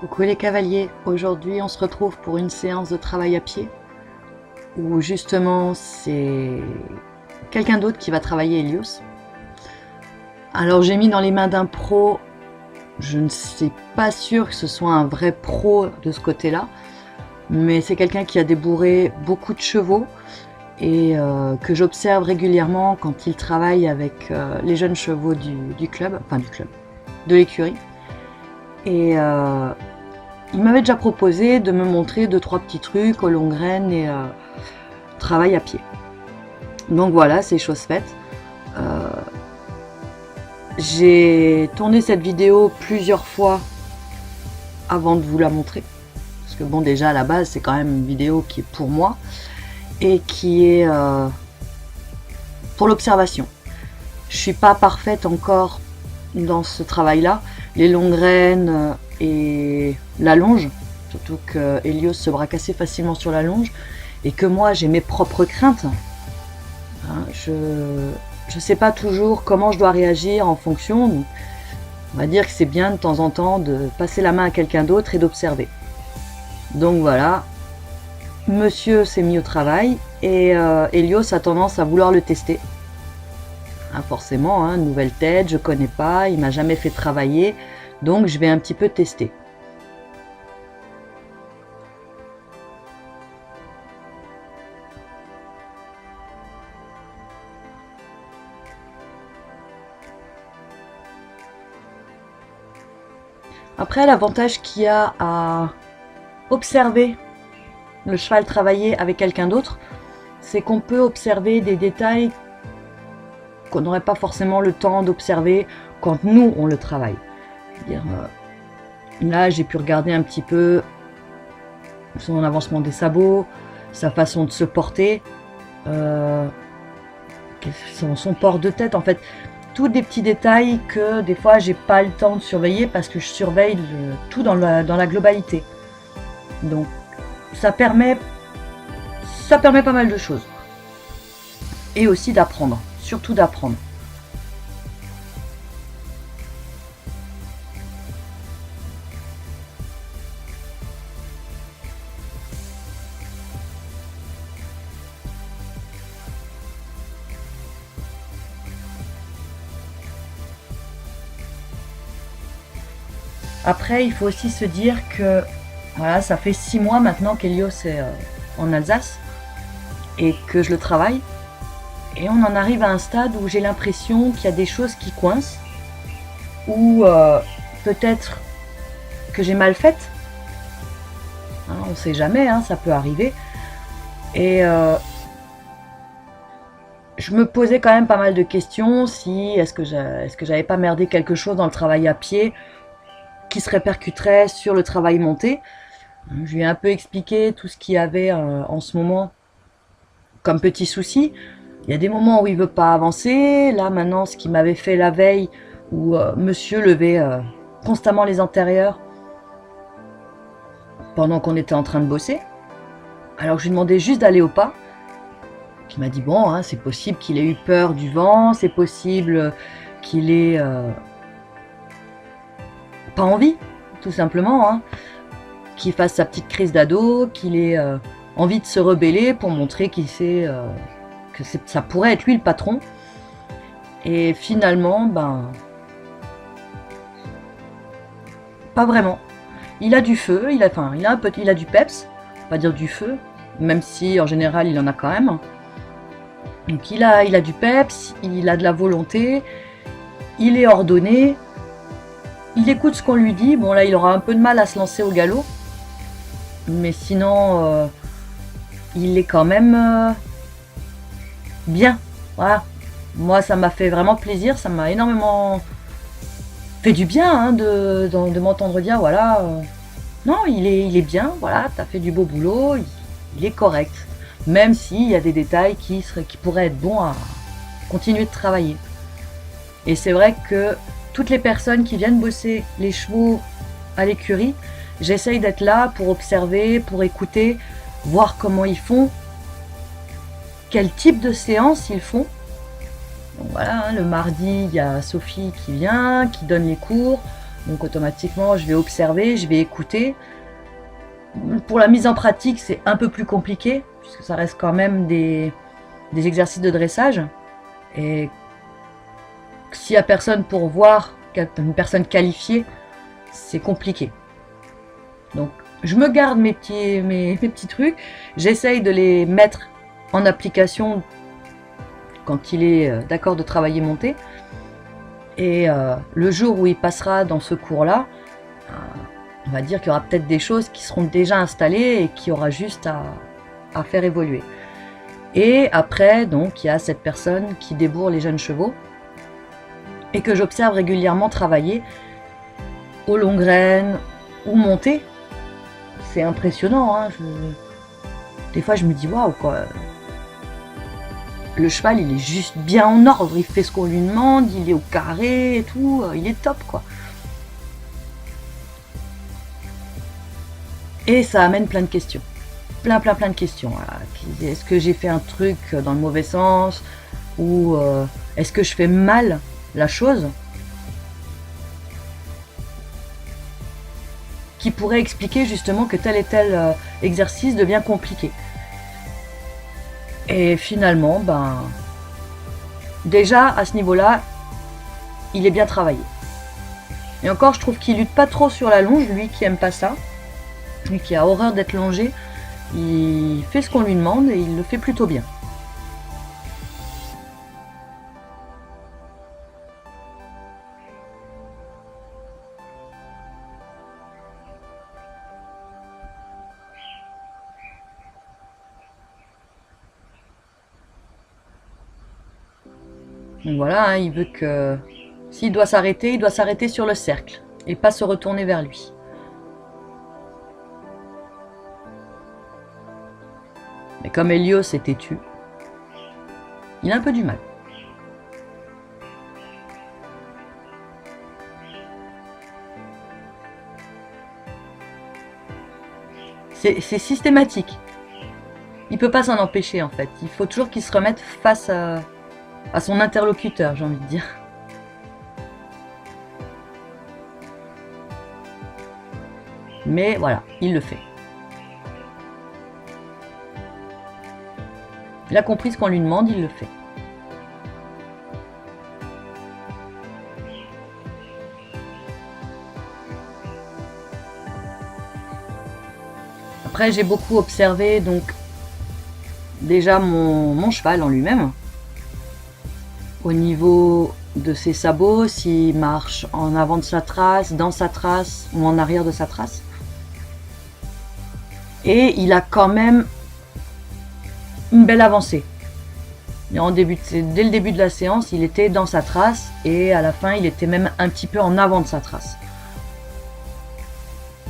Coucou les cavaliers, aujourd'hui on se retrouve pour une séance de travail à pied où justement c'est quelqu'un d'autre qui va travailler Helios. Alors j'ai mis dans les mains d'un pro, je ne suis pas sûre que ce soit un vrai pro de ce côté-là, mais c'est quelqu'un qui a débourré beaucoup de chevaux et que j'observe régulièrement quand il travaille avec les jeunes chevaux du club, de l'écurie. Et il m'avait déjà proposé de me montrer 2-3 petits trucs au long graine et travail à pied. Donc voilà, c'est chose faite. J'ai tourné cette vidéo plusieurs fois avant de vous la montrer. Parce que bon, déjà à la base, c'est quand même une vidéo qui est pour moi et qui est pour l'observation. Je suis pas parfaite encore dans ce travail-là. Les longues graines et la longe, surtout que Helios se braque assez facilement sur la longe et que moi j'ai mes propres craintes. Je ne sais pas toujours comment je dois réagir en fonction. Donc, on va dire que c'est bien de temps en temps de passer la main à quelqu'un d'autre et d'observer. Donc voilà, monsieur s'est mis au travail et Helios a tendance à vouloir le tester. Forcément, nouvelle tête, je connais pas, il m'a jamais fait travailler, donc je vais un petit peu tester. Après, l'avantage qu'il y a à observer le cheval travailler avec quelqu'un d'autre, c'est qu'on peut observer des détails qu'on n'aurait pas forcément le temps d'observer quand nous on le travaille. Là j'ai pu regarder un petit peu son avancement des sabots, sa façon de se porter, son port de tête, en fait tous des petits détails que des fois j'ai pas le temps de surveiller parce que je surveille tout dans la globalité. Donc ça permet pas mal de choses et aussi d'apprendre. Surtout d'apprendre. Après, il faut aussi se dire que voilà, ça fait 6 mois maintenant qu'Helios est en Alsace et que je le travaille. Et on en arrive à un stade où j'ai l'impression qu'il y a des choses qui coincent, ou peut-être que j'ai mal fait. On ne sait jamais, ça peut arriver. Et je me posais quand même pas mal de questions, est-ce que j'avais pas merdé quelque chose dans le travail à pied qui se répercuterait sur le travail monté. Je lui ai un peu expliqué tout ce qu'il y avait en ce moment comme petit souci. Il y a des moments où il veut pas avancer. Là, maintenant, ce qu'il m'avait fait la veille, où monsieur levait constamment les antérieurs pendant qu'on était en train de bosser. Alors, je lui demandais juste d'aller au pas. Il m'a dit, bon, c'est possible qu'il ait eu peur du vent, c'est possible qu'il ait pas envie, tout simplement. Qu'il fasse sa petite crise d'ado, qu'il ait envie de se rebeller pour montrer qu'il sait... que ça pourrait être lui le patron. Et finalement, pas vraiment. Il a du feu, il a du peps, on va dire du feu, même si en général il en a quand même. Donc il a du peps, il a de la volonté, il est ordonné, il écoute ce qu'on lui dit. Bon là il aura un peu de mal à se lancer au galop, mais sinon il est quand même... bien, voilà. Moi ça m'a fait vraiment plaisir, ça m'a énormément fait du bien de m'entendre dire voilà, non il est bien, voilà, t'as fait du beau boulot, il est correct, même s'il y a des détails qui pourraient être bons à continuer de travailler. Et c'est vrai que toutes les personnes qui viennent bosser les chevaux à l'écurie, j'essaye d'être là pour observer, pour écouter, voir comment ils font, quel type de séance ils font. Donc voilà, le mardi, il y a Sophie qui vient, qui donne les cours. Donc automatiquement, je vais observer, je vais écouter. Pour la mise en pratique, c'est un peu plus compliqué, puisque ça reste quand même des exercices de dressage. Et s'il n'y a personne pour voir, une personne qualifiée, c'est compliqué. Donc je me garde mes petits trucs, j'essaye de les mettre en application quand il est d'accord de travailler monté. Et le jour où il passera dans ce cours-là, on va dire qu'il y aura peut-être des choses qui seront déjà installées et qu'il y aura juste à faire évoluer. Et après, donc, il y a cette personne qui débourre les jeunes chevaux et que j'observe régulièrement travailler aux longues graines ou monter. C'est impressionnant, hein. Des fois, je me dis waouh, quoi. Le cheval, il est juste bien en ordre, il fait ce qu'on lui demande, il est au carré et tout, il est top, quoi. Et ça amène plein de questions. Plein de questions. Voilà. Est-ce que j'ai fait un truc dans le mauvais sens? Ou est-ce que je fais mal la chose? Qui pourrait expliquer justement que tel et tel exercice devient compliqué. Et finalement, déjà à ce niveau-là, il est bien travaillé. Et encore, je trouve qu'il lutte pas trop sur la longe, lui qui aime pas ça, lui qui a horreur d'être longé, il fait ce qu'on lui demande et il le fait plutôt bien. Donc voilà, hein, il veut que s'il doit s'arrêter, il doit s'arrêter sur le cercle et pas se retourner vers lui. Mais comme Helios est têtu, il a un peu du mal. C'est systématique. Il peut pas s'en empêcher en fait. Il faut toujours qu'il se remette face à son interlocuteur, j'ai envie de dire. Mais voilà, il le fait. Il a compris ce qu'on lui demande, il le fait. Après, j'ai beaucoup observé donc déjà mon cheval en lui-même. Au niveau de ses sabots, s'il marche en avant de sa trace, dans sa trace ou en arrière de sa trace. Et il a quand même une belle avancée. Dès le début de la séance, il était dans sa trace et à la fin, il était même un petit peu en avant de sa trace.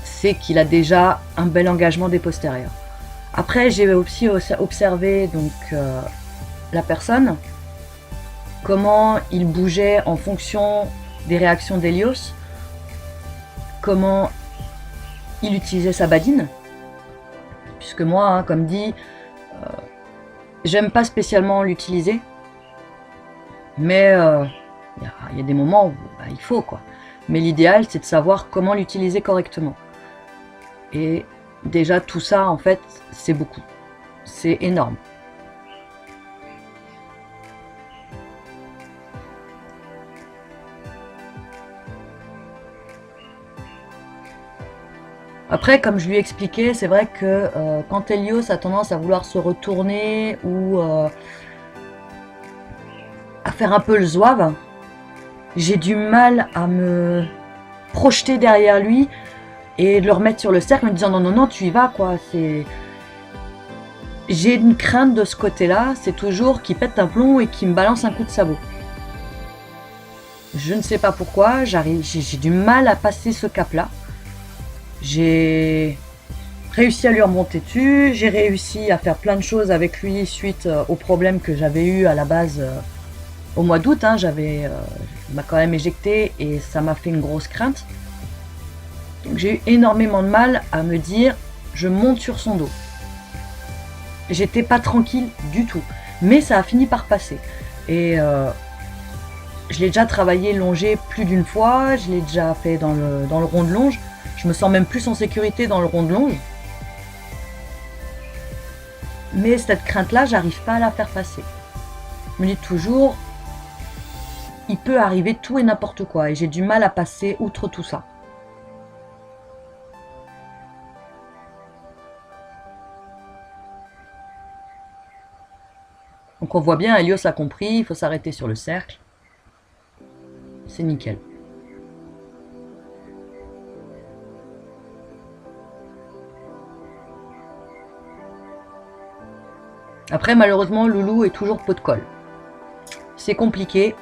C'est qu'il a déjà un bel engagement des postérieurs. Après, j'ai aussi observé donc, la personne, comment il bougeait en fonction des réactions d'Helios, comment il utilisait sa badine. Puisque moi, hein, comme dit, j'aime pas spécialement l'utiliser, mais il y a des moments où il faut, quoi. Mais l'idéal, c'est de savoir comment l'utiliser correctement. Et déjà, tout ça, en fait, c'est beaucoup. C'est énorme. Après, comme je lui expliquais, c'est vrai que quand Helios a tendance à vouloir se retourner ou à faire un peu le zouave, j'ai du mal à me projeter derrière lui et de le remettre sur le cercle en me disant non, non, non, tu y vas, quoi. J'ai une crainte de ce côté-là, c'est toujours qu'il pète un plomb et qu'il me balance un coup de sabot. Je ne sais pas pourquoi, j'ai du mal à passer ce cap-là. J'ai réussi à lui remonter dessus, j'ai réussi à faire plein de choses avec lui suite aux problèmes que j'avais eu à la base au mois d'août. Hein, il m'a quand même éjecté et ça m'a fait une grosse crainte. Donc j'ai eu énormément de mal à me dire je monte sur son dos. J'étais pas tranquille du tout, mais ça a fini par passer. Et Je l'ai déjà travaillé longé plus d'une fois, je l'ai déjà fait dans le rond de longe. Je me sens même plus en sécurité dans le rond de longe. Mais cette crainte-là, j'arrive pas à la faire passer. Je me dis toujours, il peut arriver tout et n'importe quoi, et j'ai du mal à passer outre tout ça. Donc on voit bien, Helios a compris, il faut s'arrêter sur le cercle. C'est nickel. Après, malheureusement, Loulou est toujours pot de colle. C'est compliqué.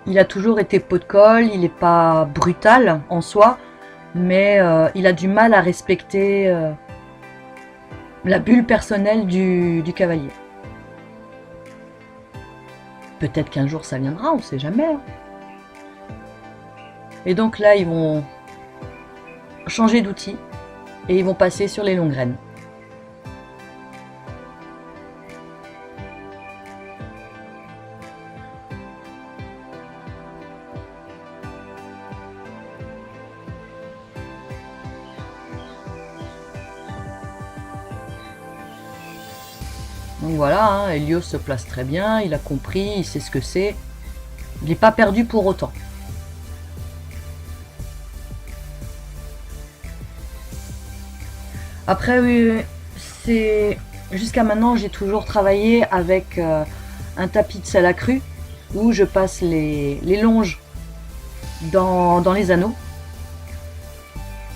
Il a toujours été pot de colle, il n'est pas brutal en soi, mais il a du mal à respecter la bulle personnelle du cavalier. Peut-être qu'un jour ça viendra, on ne sait jamais. Et donc là, ils vont changer d'outil et ils vont passer sur les longues graines. Donc voilà, hein, Helios se place très bien, il a compris, il sait ce que c'est. Il n'est pas perdu pour autant. Après, oui, c'est jusqu'à maintenant, j'ai toujours travaillé avec un tapis de sel accru où je passe les longes dans les anneaux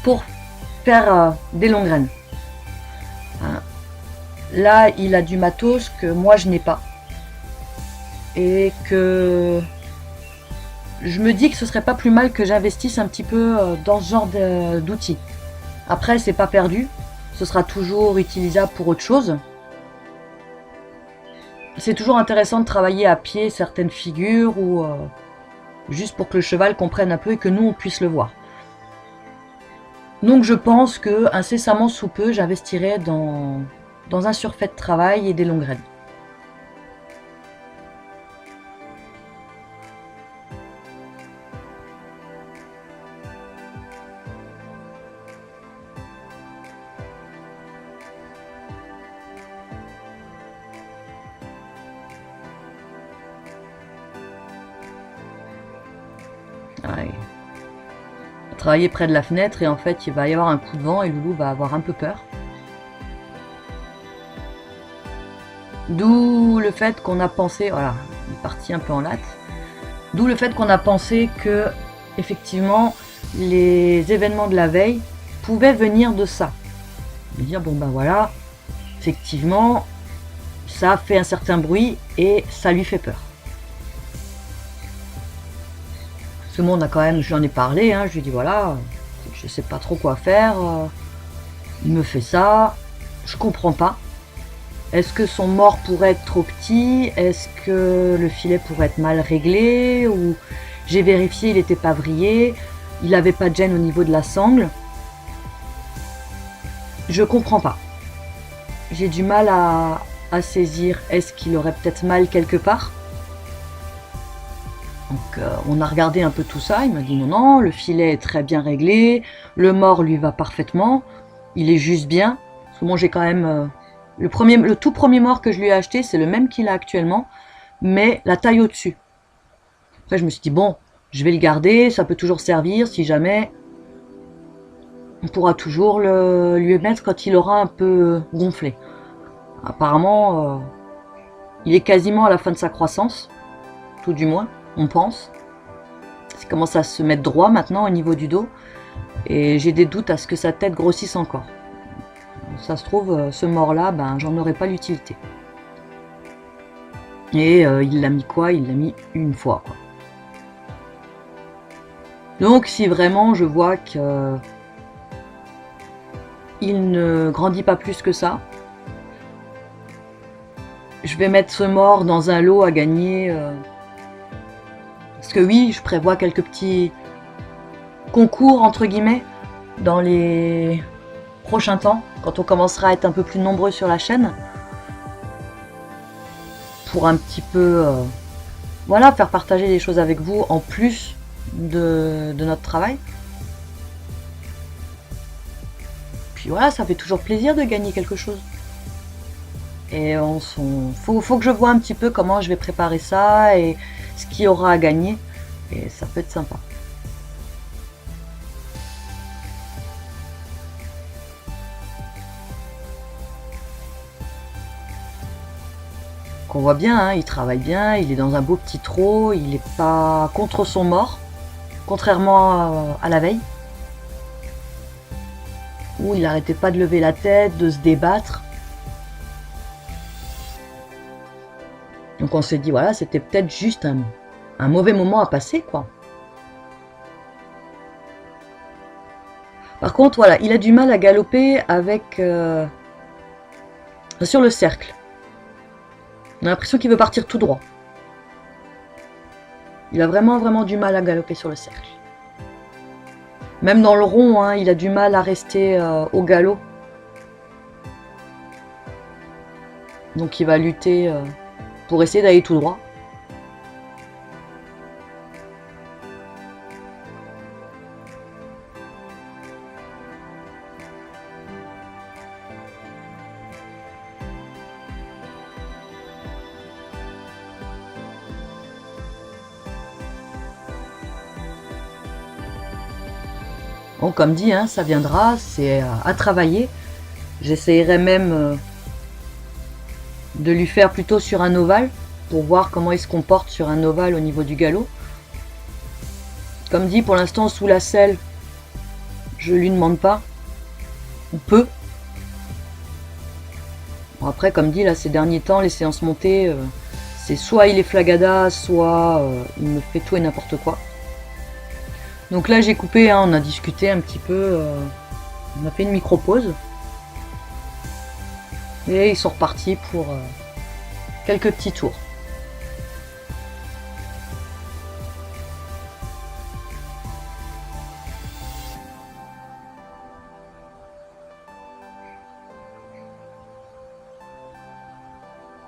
pour faire des longues graines. Hein. Là, il a du matos que moi je n'ai pas. Et que je me dis que ce serait pas plus mal que j'investisse un petit peu dans ce genre d'outils. Après, c'est pas perdu. Ce sera toujours utilisable pour autre chose. C'est toujours intéressant de travailler à pied certaines figures ou juste pour que le cheval comprenne un peu et que nous on puisse le voir. Donc je pense que incessamment sous peu, j'investirai dans un surfait de travail et des longues graines. Ouais. Travailler près de la fenêtre et en fait il va y avoir un coup de vent et Loulou va avoir un peu peur. D'où le fait qu'on a pensé, voilà, il est parti un peu en latte. D'où le fait qu'on a pensé que effectivement les événements de la veille pouvaient venir de ça. De dire bon ben voilà, effectivement ça a fait un certain bruit et ça lui fait peur. Ce monde a quand même, je lui en ai parlé, hein, je lui ai dit voilà, je sais pas trop quoi faire, il me fait ça, je comprends pas. Est-ce que son mort pourrait être trop petit? Est-ce que le filet pourrait être mal réglé? Ou j'ai vérifié, il n'était pas vrillé, il n'avait pas de gêne au niveau de la sangle. Je comprends pas. J'ai du mal à saisir, est-ce qu'il aurait peut-être mal quelque part? Donc on a regardé un peu tout ça, il m'a dit non, non, le filet est très bien réglé, le mort lui va parfaitement, il est juste bien. Parce que moi j'ai quand même... le tout premier mort que je lui ai acheté, c'est le même qu'il a actuellement, mais la taille au-dessus. Après je me suis dit bon, je vais le garder, ça peut toujours servir si jamais. On pourra toujours lui mettre quand il aura un peu gonflé. Apparemment, il est quasiment à la fin de sa croissance, tout du moins. On pense. Il commence à se mettre droit maintenant au niveau du dos. Et j'ai des doutes à ce que sa tête grossisse encore. Ça se trouve, ce mort-là, ben, j'en aurais pas l'utilité. Et il l'a mis quoi? Il l'a mis une fois, quoi. Donc si vraiment je vois que il ne grandit pas plus que ça, je vais mettre ce mort dans un lot à gagner... Parce que oui, je prévois quelques petits concours, entre guillemets, dans les prochains temps, quand on commencera à être un peu plus nombreux sur la chaîne, pour un petit peu voilà, faire partager des choses avec vous en plus de notre travail. Puis voilà, ça fait toujours plaisir de gagner quelque chose. Et faut que je vois un petit peu comment je vais préparer ça et ce qu'il y aura à gagner. Et ça peut être sympa. On voit bien, hein, il travaille bien, il est dans un beau petit trot, il n'est pas contre son mort, contrairement à la veille, où il n'arrêtait pas de lever la tête, de se débattre. Donc on s'est dit, voilà, c'était peut-être juste un mauvais moment à passer, quoi. Par contre, voilà, il a du mal à galoper avec sur le cercle. On a l'impression qu'il veut partir tout droit. Il a vraiment du mal à galoper sur le cercle. Même dans le rond, hein, il a du mal à rester au galop. Donc il va lutter pour essayer d'aller tout droit. Bon, comme dit, hein, ça viendra, c'est à travailler. J'essayerai même de lui faire plutôt sur un ovale, pour voir comment il se comporte sur un ovale au niveau du galop. Comme dit, pour l'instant, sous la selle, je lui demande pas. On peut. Bon, après, comme dit, là, ces derniers temps, les séances montées, c'est soit il est flagada, soit il me fait tout et n'importe quoi. Donc là j'ai coupé, hein, on a discuté un petit peu, on a fait une micro-pause. Et ils sont repartis pour quelques petits tours.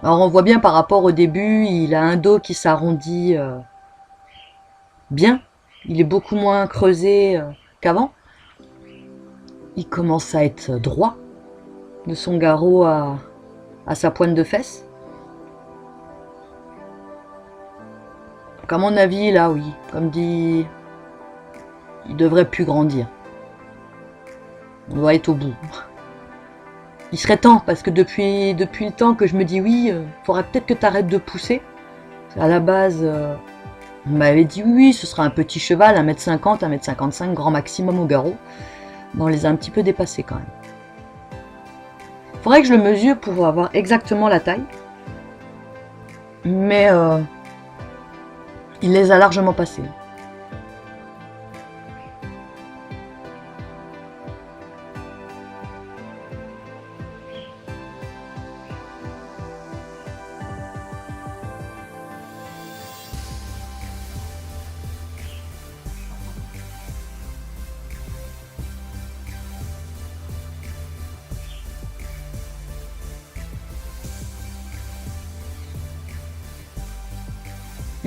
Alors on voit bien par rapport au début, il a un dos qui s'arrondit bien. Il est beaucoup moins creusé qu'avant. Il commence à être droit de son garrot à sa pointe de fesse. Donc à mon avis, là, oui, comme dit, il devrait plus grandir. On doit être au bout. Il serait temps, parce que depuis le temps que je me dis oui, faudrait peut-être que tu arrêtes de pousser. À la base, on m'avait dit oui, ce sera un petit cheval, 1m50, 1m55, grand maximum au garrot. Mais on les a un petit peu dépassés quand même. Faudrait que je le mesure pour avoir exactement la taille. Mais il les a largement passés.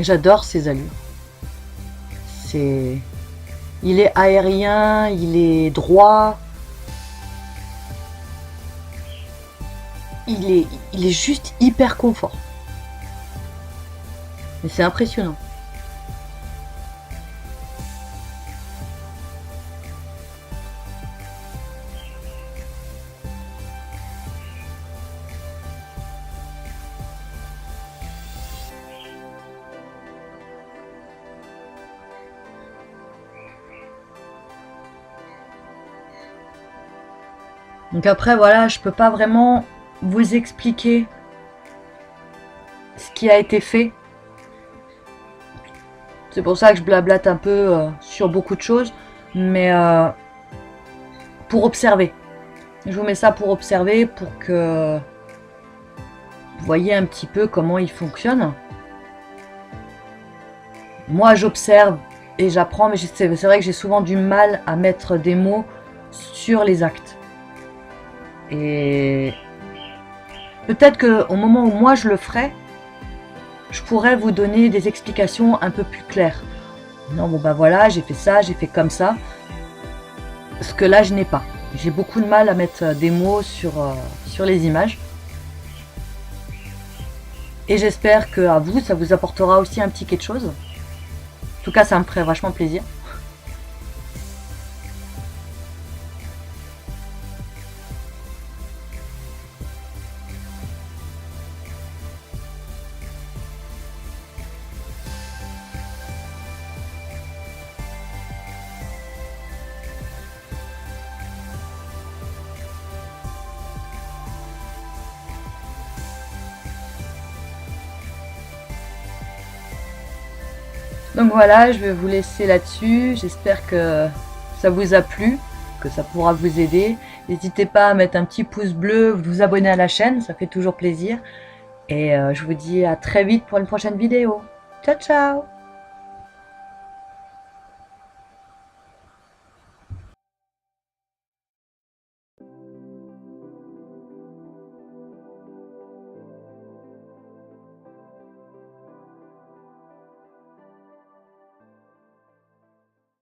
J'adore ses allures. Il est aérien, il est droit. Il est juste hyper confort. Mais c'est impressionnant. Donc après, voilà, je peux pas vraiment vous expliquer ce qui a été fait. C'est pour ça que je blablate un peu sur beaucoup de choses, mais pour observer. Je vous mets ça pour observer, pour que vous voyez un petit peu comment il fonctionne. Moi, j'observe et j'apprends, mais c'est vrai que j'ai souvent du mal à mettre des mots sur les actes. Et peut-être qu'au moment où moi je le ferai, je pourrais vous donner des explications un peu plus claires. Non, bon bah voilà, j'ai fait ça, j'ai fait comme ça. Ce que là, je n'ai pas. J'ai beaucoup de mal à mettre des mots sur les images. Et j'espère que à vous, ça vous apportera aussi un petit quelque chose. En tout cas, ça me ferait vachement plaisir. Donc voilà, je vais vous laisser là-dessus. J'espère que ça vous a plu, que ça pourra vous aider. N'hésitez pas à mettre un petit pouce bleu, vous abonner à la chaîne, ça fait toujours plaisir. Et je vous dis à très vite pour une prochaine vidéo. Ciao ciao!